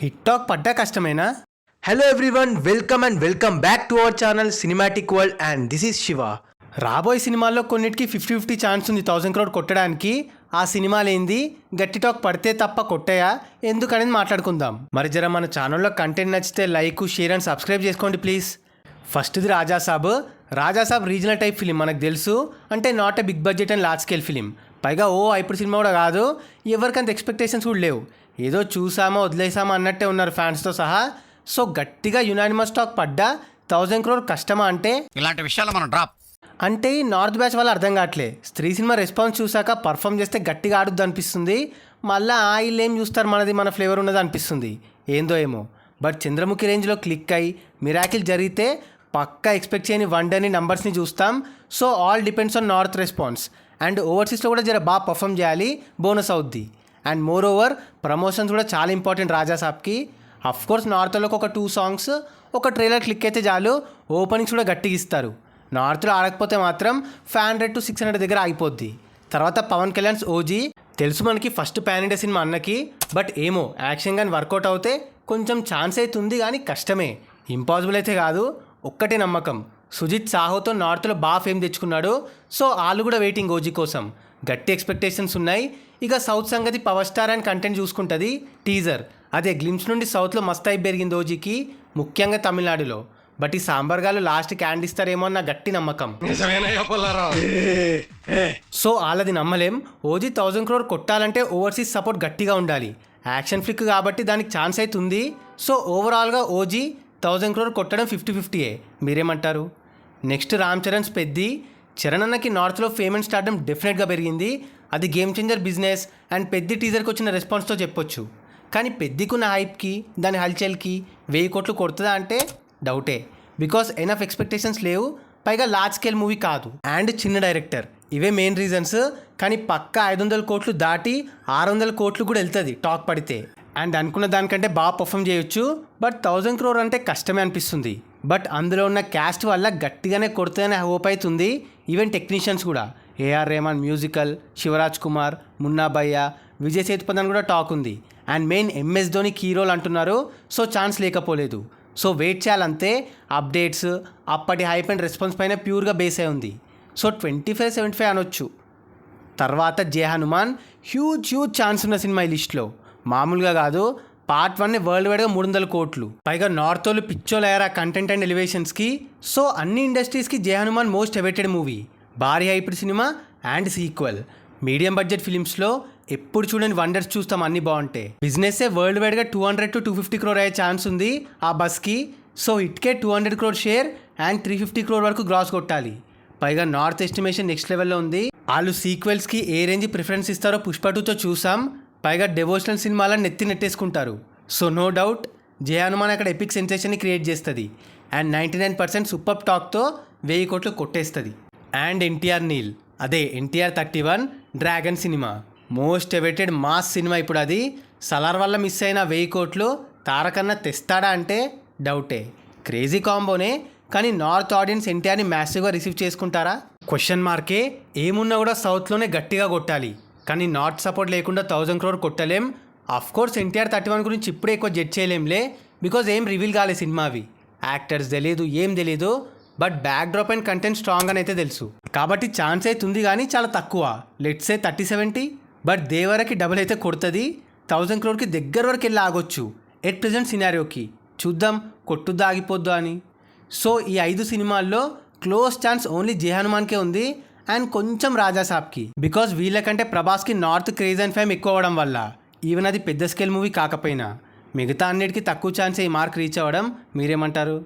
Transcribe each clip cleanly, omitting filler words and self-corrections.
Hit talk పడ్డా కష్టమేనా? Hello everyone, welcome back to our channel cinematic world and this is Shiva. రాబోయే సినిమాల్లో కొన్నిటికి 50-50 ఛాన్స్ ఉంది 1000 crore కొట్టడానికి. ఆ సినిమాలు ఏంది, గట్టి టాక్ పడితే తప్ప కొట్టాయా ఎందుకనేది మాట్లాడుకుందాం. మరి జర మన ఛానల్లో కంటెంట్ నచ్చితే లైక్, షేర్ అండ్ సబ్స్క్రైబ్ చేసుకోండి ప్లీజ్. ఫస్ట్ది రాజాసాబ్ రీజనల్ టైప్ ఫిలిం, మనకు తెలుసు. అంటే not a big budget and large scale film. పైగా ఇప్పుడు సినిమా కూడా కాదు, ఎవరికంత ఎక్స్పెక్టేషన్స్ కూడా లేవు. ఏదో చూసామా వదిలేసామా అన్నట్టే ఉన్నారు ఫ్యాన్స్తో సహా. సో గట్టిగా యునానిమస్ టాక్ పడ్డా 1000 crore కష్టమా అంటే ఇలాంటి విషయాలు మనం డ్రాప్ అంటే ఈ నార్త్ బ్యాచ్ వాళ్ళు అర్థం కావట్లే. స్త్రీ సినిమా రెస్పాన్స్ చూసాక పర్ఫామ్ చేస్తే గట్టిగా ఆడుద్ది అనిపిస్తుంది. మళ్ళీ వీళ్ళు ఏం చూస్తారు, మన ఫ్లేవర్ ఉన్నది అనిపిస్తుంది. ఏందో ఏమో. బట్ చంద్రముఖి రేంజ్లో క్లిక్ అయ్యి మిరాకిల్ జరిగితే పక్కా ఎక్స్పెక్ట్ చేయని వండర్ని నంబర్స్ని చూస్తాం. So all depends on north response. And ఓవర్సీస్లో కూడా జర బాగా పర్ఫామ్ చేయాలి, బోనస్ అవుద్ది. అండ్ మోర్ ఓవర్ ప్రమోషన్స్ కూడా చాలా ఇంపార్టెంట్ రాజాసాబ్కి. అఫ్కోర్స్ నార్త్లోకి ఒక 2 songs, ఒక ట్రైలర్ క్లిక్ అయితే చాలు, ఓపెనింగ్స్ కూడా గట్టిగా ఇస్తారు. నార్త్లో ఆడకపోతే మాత్రం 500 to 600 దగ్గర ఆగిపోద్ది. తర్వాత పవన్ కళ్యాణ్స్ ఓజీ తెలుసు మనకి, ఫస్ట్ పాన్ ఇండియా సినిమా అన్నకి. బట్ ఏమో యాక్షన్ కానీ వర్కౌట్ అవుతే కొంచెం ఛాన్స్ అవుతుంది, కానీ కష్టమే. ఇంపాసిబుల్ అయితే కాదు. ఒక్కటే నమ్మకం, సుజిత్ సాహోతో నార్త్లో బాగా ఫేమ్ తెచ్చుకున్నాడు. సో వాళ్ళు కూడా వెయిటింగ్ ఓజీ కోసం. గట్టి ఎక్స్పెక్టేషన్స్ ఉన్నాయి. ఇక సౌత్ సంగతి పవర్ స్టార్ అండ్ కంటెంట్ చూసుకుంటుంది. టీజర్ అదే గ్లిమ్స్ నుండి సౌత్లో మస్త్ హైప్ పెరిగింది ఓజీకి, ముఖ్యంగా తమిళనాడులో. బట్ ఈ సాంబార్ గారు లాస్ట్ క్యాండ్ ఇస్తారేమో అన్న గట్టి నమ్మకం. సో వాళ్ళది నమ్మలేం. ఓజీ 1000 crore కొట్టాలంటే ఓవర్సీస్ సపోర్ట్ గట్టిగా ఉండాలి. యాక్షన్ ఫ్లిక్ కాబట్టి దానికి ఛాన్స్ అవుతుంది. సో ఓవరాల్గా ఓజీ 1000 crore కొట్టడం 50-50. మీరేమంటారు? నెక్స్ట్ రామ్ చరణ్స్ పెద్ది. చరణ్ అన్నకి నార్త్లో ఫేమ్ అండ్ స్టార్డమ్ డెఫినెట్గా పెరిగింది. అది game changer business and Peddi టీజర్కి వచ్చిన రెస్పాన్స్తో చెప్పొచ్చు. కానీ పెద్దికున్న హైప్కి, దాని హల్చల్కి 1000 crore కొడుతుందా అంటే డౌటే. బికాస్ ఎనఫ్ ఎక్స్పెక్టేషన్స్ లేవు. పైగా లార్జ్ స్కేల్ మూవీ కాదు అండ్ చిన్న డైరెక్టర్. ఇవే మెయిన్ రీజన్స్. కానీ పక్కా 500 crore దాటి 600 crore కూడా వెళ్తుంది టాక్ పడితే. అండ్ అనుకున్న దానికంటే బాగా పర్ఫామ్ చేయొచ్చు. బట్ 1000 crore అంటే కష్టమే అనిపిస్తుంది. బట్ అందులో ఉన్న క్యాస్ట్ వల్ల గట్టిగానే కొడుతుందనే హోప్ అవుతుంది. ఈవెన్ టెక్నీషియన్స్ కూడా. ఏఆర్ రెహమాన్ మ్యూజికల్, శివరాజ్ కుమార్, మున్నా భయ్య, విజయ్ సేతుపతి కూడా టాక్ ఉంది. And main MS Dhoni key role అంటున్నారు. సో ఛాన్స్ లేకపోలేదు. సో వెయిట్ చేయాలంతే. అప్డేట్స్ అప్పటి హైప్ అండ్ రెస్పాన్స్ పైన ప్యూర్గా బేస్ అయి ఉంది. సో 25-75 అనొచ్చు. తర్వాత జై హనుమాన్ హ్యూజ్ ఛాన్స్ ఉన్న సినిమా ఈ లిస్ట్లో. మామూలుగా కాదు. పార్ట్ 1 వరల్డ్ వైడ్గా 300 crore. పైగా నార్త్ వాళ్ళు పిచ్చోలు అయ్యారు ఆ కంటెంట్ అండ్ ఎలివేషన్స్కి. సో అన్ని ఇండస్ట్రీస్కి Jai Hanuman most awaited movie. భారీ hyped cinema and sequel. Medium budget ఫిలిమ్స్లో ఎప్పుడు చూడని వండర్స్ చూస్తాం, అన్నీ బాగుంటాయి. బిజినెస్సే వరల్డ్ వైడ్గా 200 to 250 crore అయ్యే ఛాన్స్ ఉంది ఆ బస్కి. సో ఇట్కే 200 crore షేర్ అండ్ 350 crore వరకు గ్రాస్ కొట్టాలి. పైగా నార్త్ ఎస్టిమేషన్ నెక్స్ట్ లెవెల్లో ఉంది. వాళ్ళు సీక్వెల్స్కి ఏ రేంజ్ ప్రిఫరెన్స్ ఇస్తారో పుష్ప 2తో చూసాం. పైగా డెవోషనల్ సినిమాలను నెట్టేసుకుంటారు. సో నో డౌట్ జై హనుమాన్ అక్కడ ఎపిక్ సెన్సేషన్ని క్రియేట్ చేస్తుంది. అండ్ 99% సూపర్ టాక్తో 1000 crore కొట్టేస్తుంది. అండ్ ఎన్టీఆర్ నీల్, అదే NTR 31 dragon cinema most awaited mass cinema. ఇప్పుడు అది సలార్ వల్ల మిస్ అయిన 1000 crore తారకన్నా తెస్తాడా అంటే డౌటే. క్రేజీ కాంబోనే. కానీ నార్త్ ఆడియన్స్ ఎన్టీఆర్ని మ్యాసివ్గా రిసీవ్ చేసుకుంటారా? క్వశ్చన్ మార్కే. ఏమున్నా కూడా సౌత్లోనే గట్టిగా కొట్టాలి. కానీ నార్త్ సపోర్ట్ లేకుండా 1000 crore కొట్టలేం. అఫ్కోర్స్ ఎన్టీఆర్ 31 గురించి ఇప్పుడే ఎక్కువ జడ్జ్ చేయలేంలే. బికాజ్ ఏం రివీల్ కాలే సినిమా. అవి యాక్టర్స్ తెలియదు, ఏం తెలియదు. But back drop and content strong అని అయితే తెలుసు. కాబట్టి ఛాన్స్ అయితే ఉంది, కానీ చాలా తక్కువ. Let's say 30-70. బట్ దేవరకి డబుల్ అయితే కొడుతుంది. 1000 crore దగ్గర వరకు వెళ్ళి ఆగొచ్చు ఎట్ ప్రజెంట్ సినారియోకి. చూద్దాం కొట్టుద్దా ఆగిపోద్దా అని. సో ఈ 5 సినిమాల్లో క్లోజ్ ఛాన్స్ ఓన్లీ జై హనుమాన్కే ఉంది అండ్ కొంచెం రాజాసాబ్కి. బికాజ్ వీళ్ళకంటే ప్రభాస్కి నార్త్ క్రేజ్ అండ్ ఫేమ్ ఎక్కువ అవ్వడం వల్ల. ఈవెన్ అది పెద్ద స్కేల్ మూవీ కాకపోయినా మిగతా అన్నిటికీ తక్కువ ఛాన్సే ఈ మార్క్ రీచ్ అవ్వడం. మీరేమంటారు?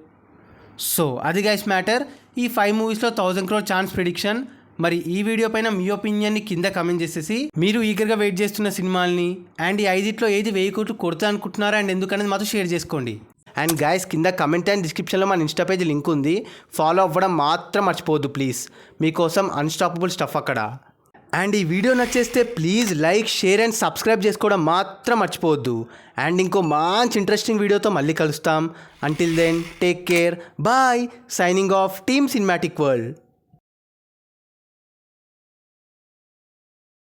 సో అది గైస్ మ్యాటర్. ఈ 5 మూవీస్లో 1000 crore ఛాన్స్ ప్రిడిక్షన్. మరి ఈ వీడియో పైన మీ ఒపీనియన్ని కింద కమెంట్ చేసేసి మీరు ఈగర్గా వెయిట్ చేస్తున్న సినిమాల్ని అండ్ ఈ 5ట్లో ఏది 1000 crore కొడతా అనుకుంటున్నారా అండ్ ఎందుకనేది మాతో షేర్ చేసుకోండి. అండ్ గైస్ కింద కమెంట్ అండ్ డిస్క్రిప్షన్లో మన ఇన్స్టా పేజ్ లింక్ ఉంది, ఫాలో అవ్వడం మాత్రం మర్చిపోవద్దు ప్లీజ్. మీకోసం అన్స్టాపబుల్ స్టఫ్ అక్కడ. అండ్ ఈ వీడియో నచ్చేస్తే please like, share and subscribe చేసుకోవడం మాత్రం మర్చిపోవద్దు. అండ్ ఇంకో మంచి ఇంట్రెస్టింగ్ వీడియోతో మళ్ళీ కలుస్తాం. Until then take care, bye. Signing off team cinematic world.